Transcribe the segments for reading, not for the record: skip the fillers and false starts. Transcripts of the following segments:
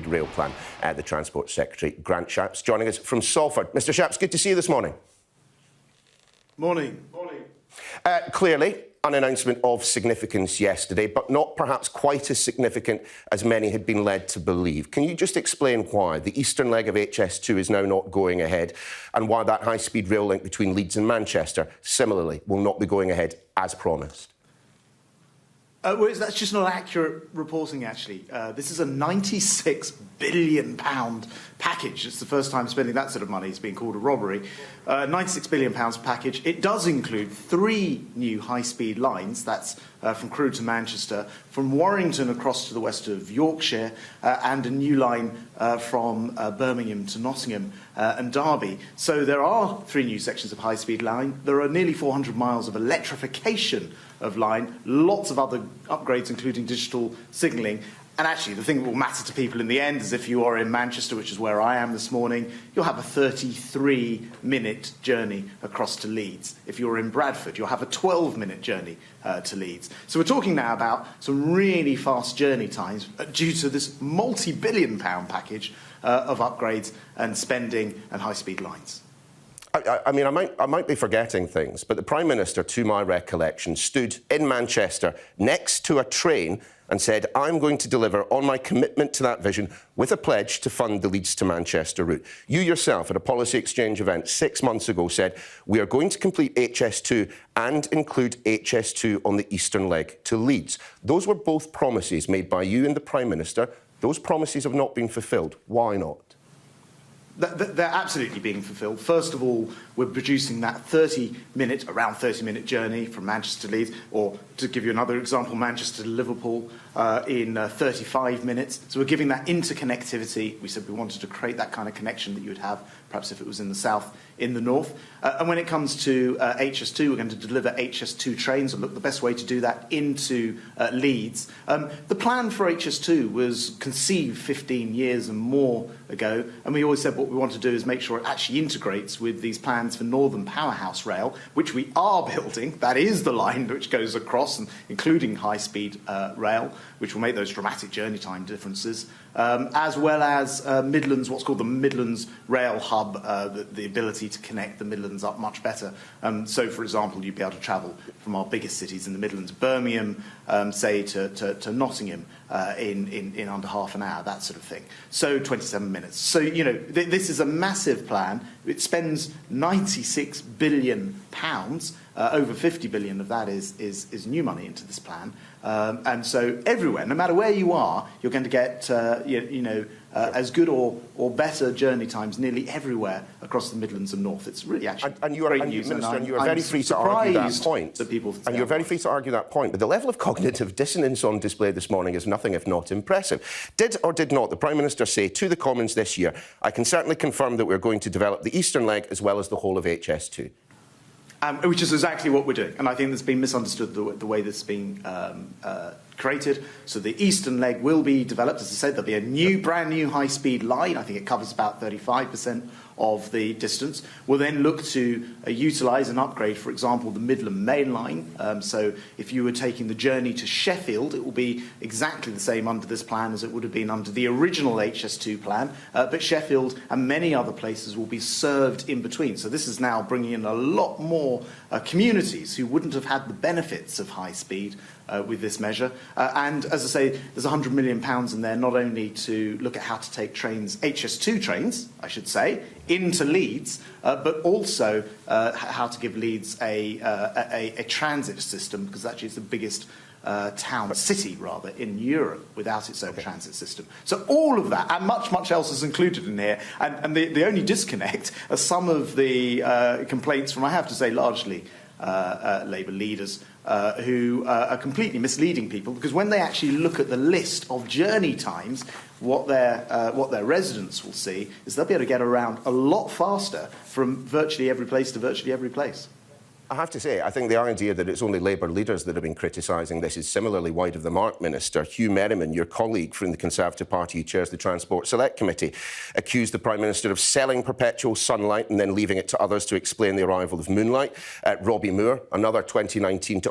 rail plan, the Transport Secretary, Grant Shapps, joining us from Salford. Mr Shapps, good to see you this morning. Morning. Clearly, an announcement of significance yesterday, but not perhaps quite as significant as many had been led to believe. Can you just explain why the eastern leg of HS2 is now not going ahead and why that high-speed rail link between Leeds and Manchester, similarly, will not be going ahead as promised? Well, that's just not accurate reporting, actually. This is a £96 billion package. It's the first time spending that sort of money. It's being called a robbery. £96 billion package. It does include 3 new high-speed lines. That's from Crewe to Manchester, from Warrington across to the west of Yorkshire, and a new line from Birmingham to Nottingham and Derby. So there are 3 new sections of high-speed line. There are nearly 400 miles of electrification of line, lots of other upgrades, including digital signalling. And actually, the thing that will matter to people in the end is if you are in Manchester, which is where I am this morning, you'll have a 33-minute journey across to Leeds. If you're in Bradford, you'll have a 12-minute journey to Leeds. So we're talking now about some really fast journey times due to this multi-billion-pound package of upgrades and spending and high-speed lines. I mean, I might be forgetting things, but the Prime Minister, to my recollection, stood in Manchester next to a train and said, I'm going to deliver on my commitment to that vision with a pledge to fund the Leeds to Manchester route. You yourself, at a policy exchange event 6 months ago, said, we are going to complete HS2 and include HS2 on the eastern leg to Leeds. Those were both promises made by you and the Prime Minister. Those promises have not been fulfilled. Why not? They're absolutely being fulfilled. First of all, we're producing that around 30-minute journey from Manchester to Leeds, or to give you another example, Manchester to Liverpool in 35 minutes. So we're giving that interconnectivity. We said we wanted to create that kind of connection that you would have, perhaps if it was in the south, in the north. And when it comes to HS2, we're going to deliver HS2 trains, and look, the best way to do that into Leeds. The plan for HS2 was conceived 15 years and more ago, and we always said what we want to do is make sure it actually integrates with these plans for Northern Powerhouse Rail, which we are building. That is the line which goes across, and including high-speed rail, which will make those dramatic journey time differences, as well as Midlands, what's called the Midlands Rail Hub, the ability to connect the Midlands up much better. So, for example, you'd be able to travel from our biggest cities in the Midlands, Birmingham, say, to Nottingham in under half an hour, that sort of thing. So 27 minutes. So, you know, this is a massive plan. It spends £96 billion. Over 50 billion of that is new money into this plan. And so everywhere, no matter where you are, you're going to get, as good or better journey times nearly everywhere across the Midlands and North. It's really actually great news. Minister, and you are very free to argue that point. And you're very free to argue that point. But the level of cognitive dissonance on display this morning is nothing if not impressive. Did or did not the Prime Minister say to the Commons this year, I can certainly confirm that we're going to develop the eastern leg as well as the whole of HS2? Which is exactly what we're doing. And I think that's been misunderstood, the way that's been created. So the eastern leg will be developed. As I said, there'll be a brand new high-speed line. I think it covers about 35% of the distance. We'll then look to utilise and upgrade, for example, the Midland Main Line. So if you were taking the journey to Sheffield, it will be exactly the same under this plan as it would have been under the original HS2 plan. But Sheffield and many other places will be served in between. So this is now bringing in a lot more communities who wouldn't have had the benefits of high speed with this measure. And as I say, there's £100 million in there, not only to look at how to take trains, HS2 trains, I should say, into Leeds, but also how to give Leeds a transit system, because actually it's the biggest city in Europe without its own transit system. So all of that and much else is included in here. And the only disconnect are some of the complaints from, I have to say, largely Labour leaders who are completely misleading people, because when they actually look at the list of journey times, what their residents will see is they'll be able to get around a lot faster from virtually every place to virtually every place. I have to say, I think the idea that it's only Labour leaders that have been criticising this is similarly wide of the mark, Minister. Hugh Merriman, your colleague from the Conservative Party who chairs the Transport Select Committee, accused the Prime Minister of selling perpetual sunlight and then leaving it to others to explain the arrival of moonlight. Robbie Moore, another 2019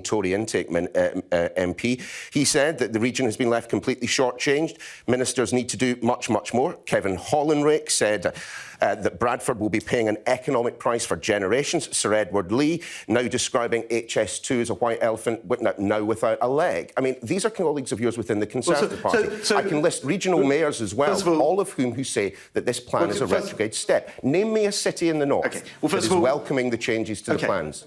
Tory intake MP, he said that the region has been left completely shortchanged. Ministers need to do much, much more. Kevin Hollinrake said that Bradford will be paying an economic price for generations. Sir Edward Lee now describing HS2 as a white elephant now without a leg. I mean, these are colleagues of yours within the Conservative Party. I can list regional mayors as well, all of whom say that this plan is a retrograde step. Name me a city in the north that is welcoming the changes to the plans.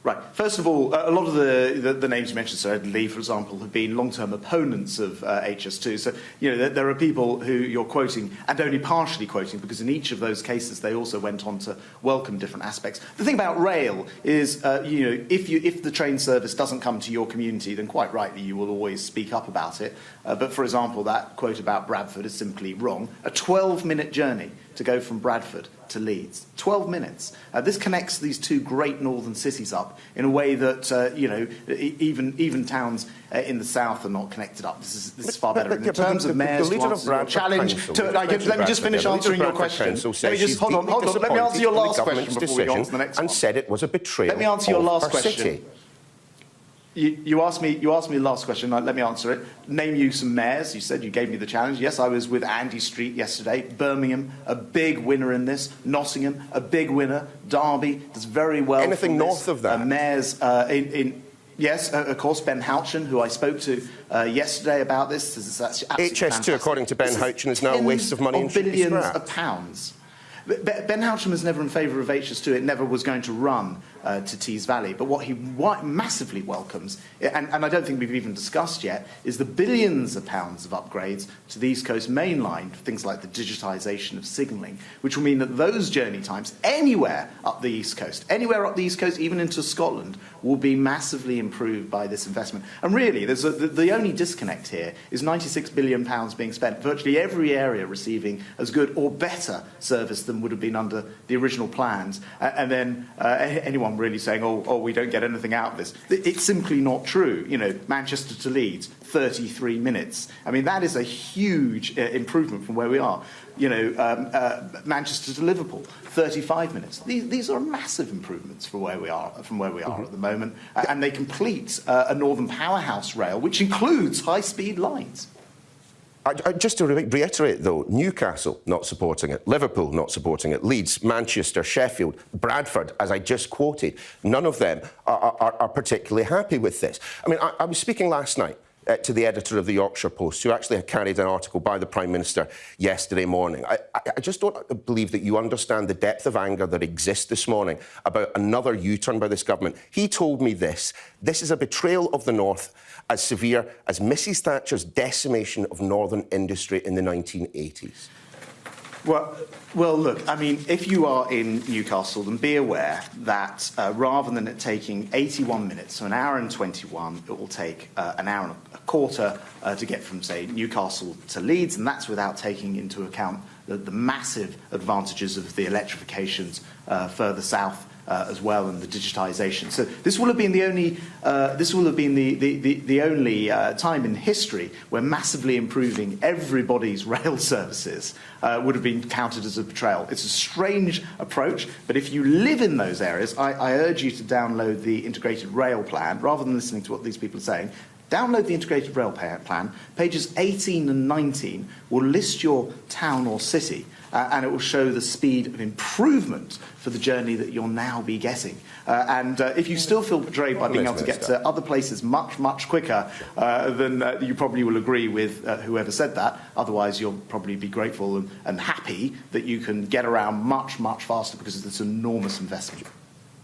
Right. First of all, a lot of the names you mentioned, Sir Ed Lee, for example, have been long-term opponents of HS2. So, you know, there are people who you're quoting and only partially quoting, because in each of those cases they also went on to welcome different aspects. The thing about rail is, you know, if the train service doesn't come to your community, then quite rightly you will always speak up about it. But, for example, that quote about Bradford is simply wrong. A 12-minute journey to go from Bradford to Leeds. 12 minutes. This connects these two great northern cities up in a way that, you know, even towns in the south are not connected up. This is far better. In terms of mayors, challenge to... Let me just finish answering your question. Let me just... Hold on. Let me answer your last question before we go on to the next one. And said it was a betrayal. Let me answer your last question. You asked me the last question. Let me answer it. Name you some mayors. You said you gave me the challenge. Yes, I was with Andy Street yesterday. Birmingham, a big winner in this. Nottingham, a big winner. Derby does very well. Anything north of that? Mayors yes, of course, Ben Houchen, who I spoke to yesterday about this. HS2, fantastic. According to Ben Houchen, is now a waste of money and should be scrapped. Billions of pounds. Ben Houchen was never in favour of HS2. It never was going to run to Tees Valley. But what he massively welcomes, and I don't think we've even discussed yet, is the billions of pounds of upgrades to the East Coast Main Line, things like the digitisation of signalling, which will mean that those journey times anywhere up the East Coast, even into Scotland, will be massively improved by this investment. And really, the only disconnect here is £96 billion being spent, virtually every area receiving as good or better service than would have been under the original plans, and then anyone really saying, oh, we don't get anything out of this. It's simply not true. You know, Manchester to Leeds, 33 minutes. I mean, that is a huge improvement from where we are. You know, Manchester to Liverpool, 35 minutes. These are massive improvements from where we are at the moment, and they complete a northern powerhouse rail, which includes high-speed lines. Just to reiterate, though, Newcastle not supporting it, Liverpool not supporting it, Leeds, Manchester, Sheffield, Bradford, as I just quoted, none of them are particularly happy with this. I mean, I was speaking last night to the editor of the Yorkshire Post, who actually had carried an article by the Prime Minister yesterday morning. I just don't believe that you understand the depth of anger that exists this morning about another U-turn by this government. He told me this is a betrayal of the North as severe as Mrs Thatcher's decimation of northern industry in the 1980s. Well, look, I mean, if you are in Newcastle, then be aware that rather than it taking 81 minutes, so an hour and 21, it will take an hour and a quarter to get from, say, Newcastle to Leeds, and that's without taking into account the massive advantages of the electrifications further south as well, and the digitisation. So this will have been the only time in history where massively improving everybody's rail services would have been counted as a betrayal. It's a strange approach, but if you live in those areas, I urge you to download the integrated rail plan rather than listening to what these people are saying. Download the integrated rail plan. Pages 18 and 19 will list your town or city, and it will show the speed of improvement for the journey that you'll now be getting. And if you still feel betrayed by being able to get to other places much, much quicker, then you probably will agree with whoever said that. Otherwise, you'll probably be grateful and happy that you can get around much, much faster because of this enormous investment.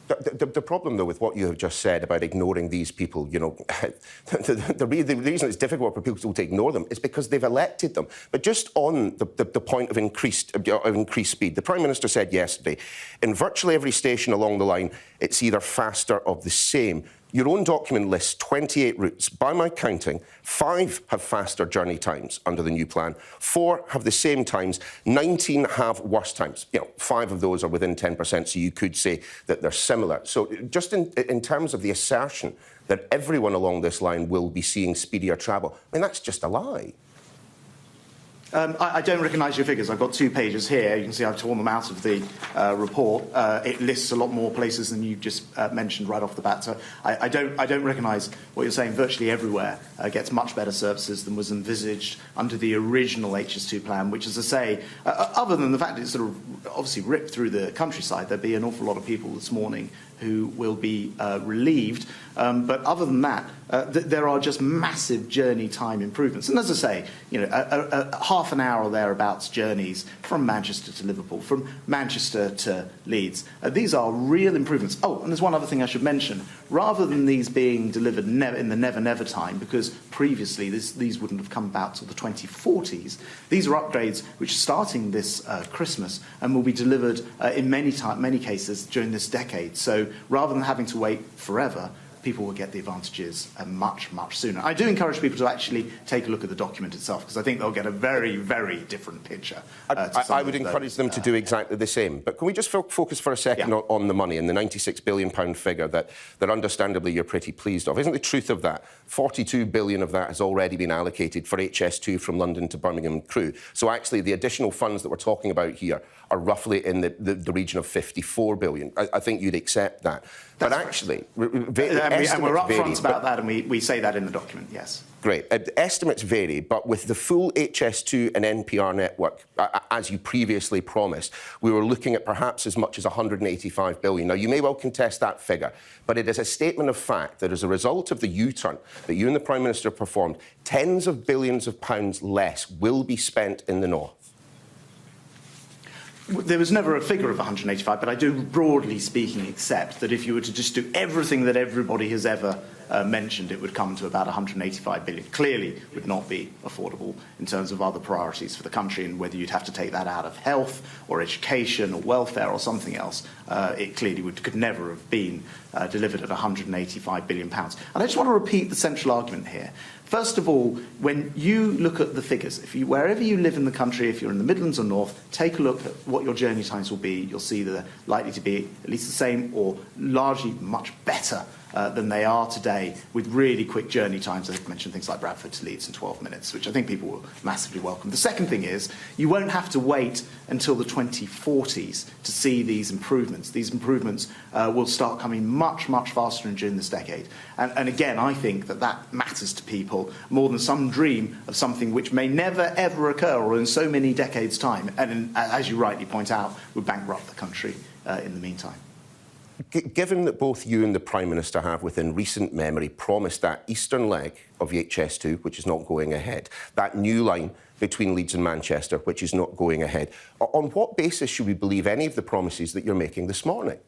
The problem, though, with what you have just said about ignoring these people, you know, the reason it's difficult for people to ignore them is because they've elected them. But just on the point of increased speed, the Prime Minister said yesterday, in virtually every station along the line, it's either faster or the same. Your own document lists 28 routes. By my counting, 5 have faster journey times under the new plan, 4 have the same times, 19 have worse times. 5 of those are within 10%, so you could say that they're similar. So just in terms of the assertion that everyone along this line will be seeing speedier travel, I mean, that's just a lie. I don't recognise your figures. I've got 2 pages here. You can see I've torn them out of the report. It lists a lot more places than you just mentioned right off the bat. So I don't recognise what you're saying. Virtually everywhere gets much better services than was envisaged under the original HS2 plan, which, as I say, other than the fact that it's sort of obviously ripped through the countryside, there'll be an awful lot of people this morning who will be relieved. But other than that, there are just massive journey time improvements. And as I say, half an hour or thereabouts journeys from Manchester to Liverpool, from Manchester to Leeds. These are real improvements. Oh, and there's one other thing I should mention. Rather than these being delivered in the never time, because previously these wouldn't have come about till the 2040s, these are upgrades which are starting this Christmas and will be delivered in many cases during this decade. So rather than having to wait forever, people will get the advantages much sooner. I do encourage people to actually take a look at the document itself, because I think they'll get a very, very different picture. I would encourage them to do exactly the same. But can we just focus for a second on the money and the £96 billion figure that understandably you're pretty pleased of? Isn't the truth of that 42 billion of that has already been allocated for HS2 from London to Birmingham Crewe? So actually the additional funds that we're talking about here are roughly in the region of 54 billion. I think you'd accept that. But actually, and we're upfront about that, and we say that in the document, yes. Great. Estimates vary, but with the full HS2 and NPR network, as you previously promised, we were looking at perhaps as much as 185 billion. Now, you may well contest that figure, but it is a statement of fact that as a result of the U-turn that you and the Prime Minister performed, tens of billions of pounds less will be spent in the north. There was never a figure of 185, but I do, broadly speaking, accept that if you were to just do everything that everybody has ever mentioned, it would come to about 185 billion. Clearly would not be affordable in terms of other priorities for the country, and whether you'd have to take that out of health or education or welfare or something else, it clearly could never have been delivered at 185 billion pounds. And I just want to repeat the central argument here. First of all, when you look at the figures, wherever you live in the country, if you're in the Midlands or North, take a look at what your journey times will be. You'll see that they're likely to be at least the same or largely much better than they are today, with really quick journey times. I've mentioned things like Bradford to Leeds in 12 minutes, which I think people will massively welcome. The second thing is, you won't have to wait until the 2040s to see these improvements. These improvements will start coming much faster during this decade. And again, I think that matters to people more than some dream of something which may never, ever occur, or in so many decades' time, and as you rightly point out, would bankrupt the country in the meantime. Given that both you and the Prime Minister have, within recent memory, promised that eastern leg of HS2, which is not going ahead, that new line between Leeds and Manchester, which is not going ahead, on what basis should we believe any of the promises that you're making this morning?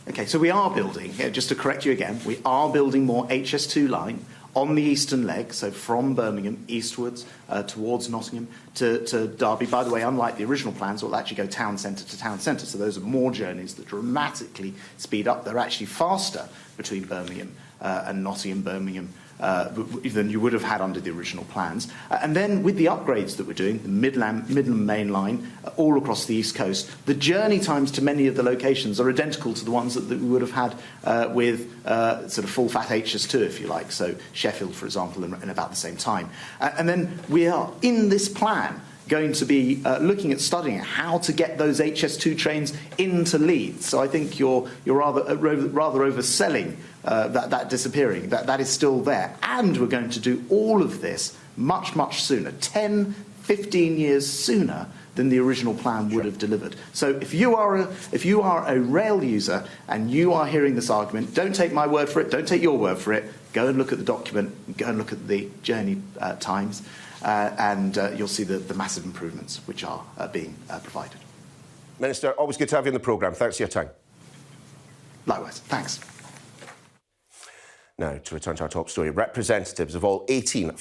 OK, so we are building, just to correct you again, we are building more HS2 line on the eastern leg, so from Birmingham eastwards towards Nottingham to Derby. By the way, unlike the original plans, it will actually go town centre to town centre, so those are more journeys that dramatically speed up. They're actually faster between Birmingham and Nottingham, Birmingham, than you would have had under the original plans. And then with the upgrades that we're doing, the Midland Main Line, all across the East Coast, the journey times to many of the locations are identical to the ones that we would have had with sort of full-fat HS2, if you like, so Sheffield, for example, in about the same time. And then we are, in this plan, going to be looking at studying how to get those HS2 trains into Leeds. So I think you're rather overselling that disappearing. That is still there. And we're going to do all of this much sooner, 10, 15 years sooner than the original plan would have delivered. So if you are a rail user and you are hearing this argument, don't take my word for it, don't take your word for it, go and look at the document, go and look at the journey times, and you'll see the massive improvements which are being provided. Minister, always good to have you on the programme. Thanks for your time. Likewise. Thanks. Now, to return to our top story, representatives of all 18